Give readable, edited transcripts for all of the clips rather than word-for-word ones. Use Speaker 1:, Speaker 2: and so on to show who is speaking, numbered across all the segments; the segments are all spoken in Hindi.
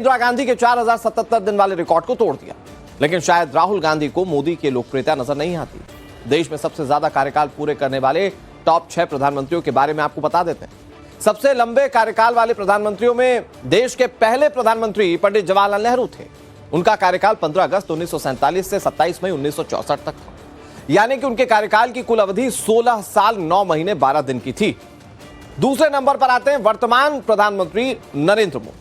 Speaker 1: इंदिरा गांधी के 4077 दिन वाले रिकॉर्ड को तोड़ दिया। लेकिन शायद राहुल गांधी को मोदी की लोकप्रियता नजर नहीं आती। देश में सबसे ज्यादा कार्यकाल पूरे करने वाले टॉप 6 प्रधानमंत्रियों के बारे में आपको बता देते हैं। सबसे लंबे कार्यकाल वाले प्रधानमंत्रियों में देश के पहले प्रधानमंत्री पंडित जवाहरलाल नेहरू थे। उनका कार्यकाल 15 अगस्त 1947 से 27 मई 1964 तक था, यानी कि उनके कार्यकाल की कुल अवधि 16 साल 9 महीने 12 दिन की थी। दूसरे नंबर पर आते हैं वर्तमान प्रधानमंत्री नरेंद्र मोदी।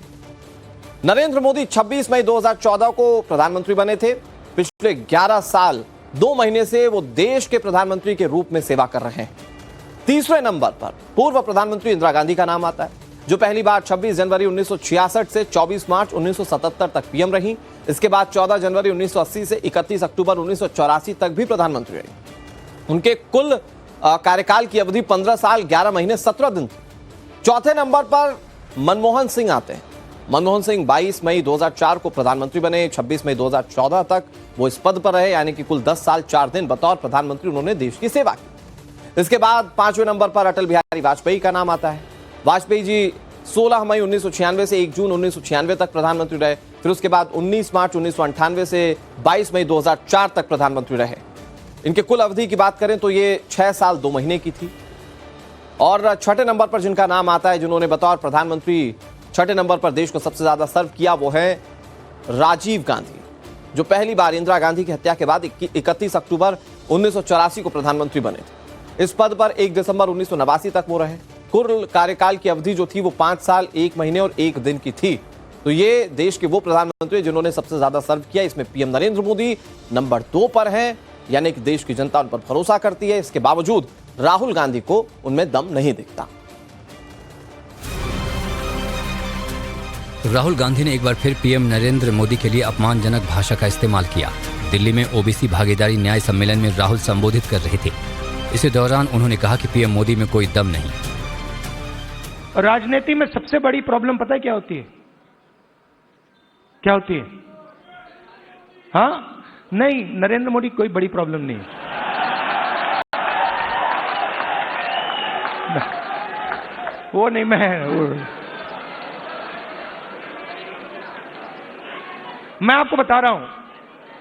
Speaker 1: नरेंद्र मोदी 26 मई 2014 को प्रधानमंत्री बने थे। पिछले 11 साल 2 महीने से वो देश के प्रधानमंत्री के रूप में सेवा कर रहे हैं। तीसरे नंबर पर पूर्व प्रधानमंत्री इंदिरा गांधी का नाम आता है, जो पहली बार 26 जनवरी 1966 से 24 मार्च 1977 तक पीएम रही। इसके बाद 14 जनवरी 1980 से 31 अक्टूबर 1984 तक भी प्रधानमंत्री रही। उनके कुल कार्यकाल की अवधि 15 साल 11 महीने 17 दिन थी। चौथे नंबर पर मनमोहन सिंह आते हैं। मनमोहन सिंह 22 मई 2004 को प्रधानमंत्री बने। 26 मई 2014 तक वो इस पद पर रहे, यानी कि कुल 10 साल 4 दिन बतौर प्रधानमंत्री उन्होंने देश की सेवा की। इसके बाद 5वें नंबर पर अटल बिहारी वाजपेयी का नाम आता है। वाजपेयी जी 16 मई 1996 से 1 जून 1996 तक प्रधानमंत्री रहे। फिर उसके बाद 19 मार्च 1998 से 22 मई 2004 तक प्रधानमंत्री रहे। इनके कुल अवधि की बात करें तो ये 6 साल 2 महीने की थी। और छठे नंबर पर जिनका नाम आता है, जिन्होंने बतौर प्रधानमंत्री छठे नंबर पर देश को सबसे ज्यादा सर्व किया, वो है राजीव गांधी, जो पहली बार इंदिरा गांधी की हत्या के बाद 31 अक्टूबर 1984 को प्रधानमंत्री बने थे। इस पद पर 1 दिसंबर 1989 तक वो रहे। कुल कार्यकाल की अवधि जो थी वो 5 साल 1 महीने और 1 दिन की थी। तो ये देश के वो प्रधानमंत्री जिन्होंने सबसे ज्यादा सर्व किया। इसमें पीएम नरेंद्र मोदी नंबर 2 पर हैं, यानी कि देश की जनता उन पर भरोसा करती है। इसके बावजूद राहुल गांधी को उनमें दम नहीं दिखता।
Speaker 2: राहुल गांधी ने एक बार फिर पीएम नरेंद्र मोदी के लिए अपमानजनक भाषा का इस्तेमाल किया। दिल्ली में ओबीसी भागीदारी न्याय सम्मेलन में राहुल संबोधित कर रहे थे। इसी दौरान उन्होंने कहा कि पीएम मोदी में कोई दम नहीं।
Speaker 3: राजनीति में सबसे बड़ी प्रॉब्लम पता है क्या होती है? क्या होती है? हाँ, नहीं, नरेंद्र मोदी कोई बड़ी प्रॉब्लम नहीं है। वो नहीं, मैं आपको बता रहा हूं,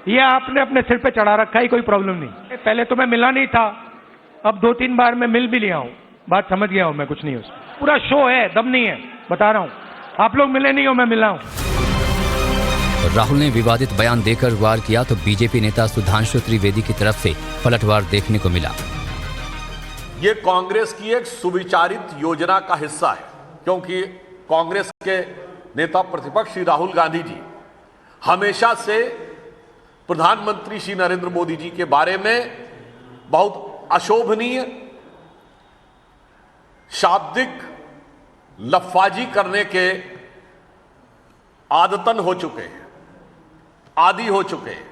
Speaker 3: ये आपने अपने सिर पे चढ़ा रखा है, कोई प्रॉब्लम नहीं। पहले तो मैं मिला नहीं था, अब 2-3 बार मैं मिल भी लिया हूं, बात समझ गया हूं मैं, कुछ नहीं उसमें। पूरा शो है, दम नहीं है, बता रहा हूं। आप लोग मिले नहीं हो, मैं मिला हूं।
Speaker 2: राहुल ने विवादित बयान देकर वार किया तो बीजेपी नेता सुधांशु त्रिवेदी की तरफ से पलटवार देखने को मिला।
Speaker 4: ये कांग्रेस की एक सुविचारित योजना का हिस्सा है, क्योंकि कांग्रेस के नेता प्रतिपक्ष श्री राहुल गांधी जी हमेशा से प्रधानमंत्री श्री नरेंद्र मोदी जी के बारे में बहुत अशोभनीय शाब्दिक लफ्फाजी करने के आदतन हो चुके हैं, आदी हो चुके हैं।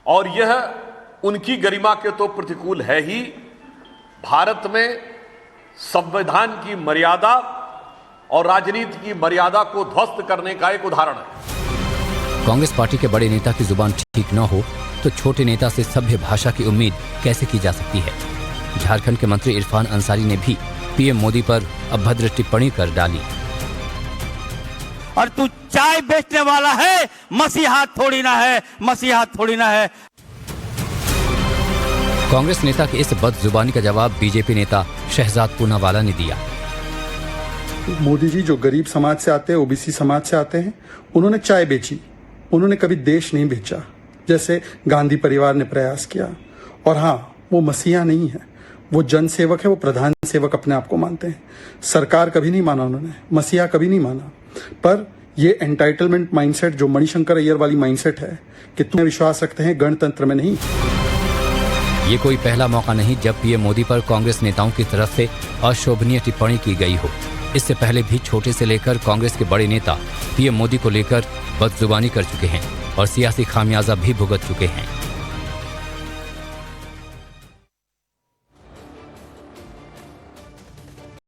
Speaker 4: और यह उनकी गरिमा के तो प्रतिकूल है ही, भारत में संविधान की मर्यादा और राजनीति की मर्यादा को ध्वस्त करने का एक उदाहरण है।
Speaker 2: कांग्रेस पार्टी के बड़े नेता की जुबान ठीक न हो तो छोटे नेता से सभ्य भाषा की उम्मीद कैसे की जा सकती है? झारखंड के मंत्री इरफान अंसारी ने भी पीएम मोदी पर अभद्र टिप्पणी कर डाली।
Speaker 5: और तू चाय बेचने वाला है, मसीहा थोड़ी ना है, मसीहा थोड़ी ना है।
Speaker 2: कांग्रेस नेता के इस बदजुबानी का जवाब बीजेपी नेता शहजाद पूनावाला ने दिया।
Speaker 6: मोदी जी जो गरीब समाज से आते हैं, ओबीसी समाज से आते हैं, उन्होंने चाय बेची, उन्होंने कभी देश नहीं बेचा, जैसे गांधी परिवार ने प्रयास किया। और हाँ, वो मसीहा नहीं है, वो जन सेवक है, वो प्रधान सेवक अपने आप को मानते हैं। सरकार कभी नहीं माना उन्होंने, मसीहा कभी नहीं माना। पर ये एंटाइटलमेंट माइंडसेट जो मणिशंकर अय्यर वाली माइंडसेट है कि तुम्हें विश्वास रखते हैं गणतंत्र में नहीं।
Speaker 2: ये कोई पहला मौका नहीं जब पीएम मोदी पर कांग्रेस नेताओं की तरफ से अशोभनीय टिप्पणी की गई हो। इससे पहले भी छोटे से लेकर कांग्रेस के बड़े नेता पीएम मोदी को लेकर बदजुबानी कर चुके हैं और सियासी खामियाजा भी भुगत चुके हैं।